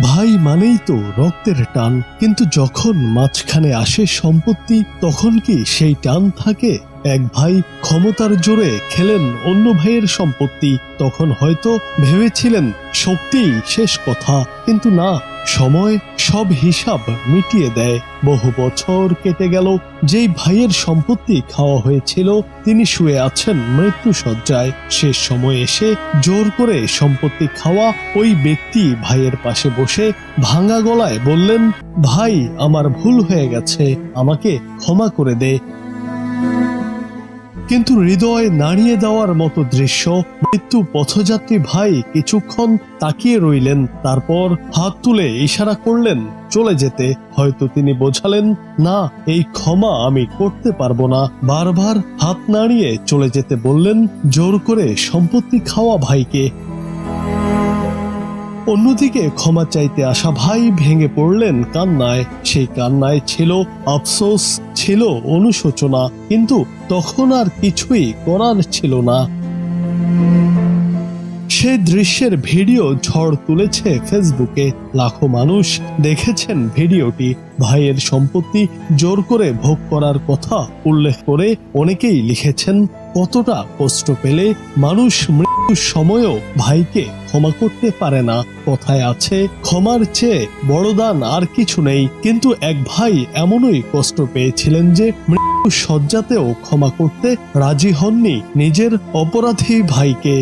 ভাই মানেই তো রক্তের টান, কিন্তু যখন মাঝখানে আসে সম্পত্তি তখন কি সেই টান থাকে? এক ভাই ক্ষমতার জোরে খেলেন অন্য ভাইয়ের সম্পত্তি। তখন হয়তো ভেবেছিলেন শক্তিই শেষ কথা, কিন্তু না, সময় সব হিসাব মিটিয়ে দেয়। বহু বছর কেটে গেল, যেই ভাইয়ের সম্পত্তি খাওয়া হয়েছিল তিনি শুয়ে আছেন মৃত্যুশয্যায়। শেষ সময় এসে জোর করে সম্পত্তি খাওয়া ওই ব্যক্তি ভাইয়ের পাশে বসে ভাঙা গলায় বললেন, ভাই আমার ভুল হয়ে গেছে, আমাকে ক্ষমা করে দে। কিন্তু হৃদয় নাড়িয়ে দেওয়ার মতো দৃশ্য। মৃত্যু পথযাত্রী ভাই কিছুক্ষণ তাকিয়ে রইলেন, তারপর হাত তুলে ইশারা করলেন চলে যেতে। হয়তো তিনি বোঝালেন, না, এই ক্ষমা আমি করতে পারবো না। বারবার হাত নাড়িয়ে চলে যেতে বললেন জোর করে সম্পত্তি খাওয়া ভাইকে। অন্যদিকে ক্ষমা চাইতে আসা ভাই ভেঙে পড়লেন কান্নায়। সেই কান্নায় ছিল আফসোস, ছিল অনুশোচনা, কিন্তু তখন আর কিছুই করার ছিল না। সেই দৃশ্যের ভিডিও ঝড় তুলেছে ফেসবুকে। লাখো মানুষ দেখেছেন ভিডিওটি। ভাইয়ের সম্পত্তি জোর করে ভোগ করার কথা উল্লেখ করে অনেকেই লিখেছেন, কতটা কষ্ট পেলে মানুষ মৃত্যুর সময়ও ভাইকে ক্ষমা করতে পারে না। কথায় আছে, ক্ষমার চেয়ে বড় দান আর কিছু নেই। কিন্তু এক ভাই এমনই কষ্ট পেয়েছিলেন যে মৃত্যু শয্যাতেও ক্ষমা করতে রাজি হননি নিজের অপরাধী ভাইকে।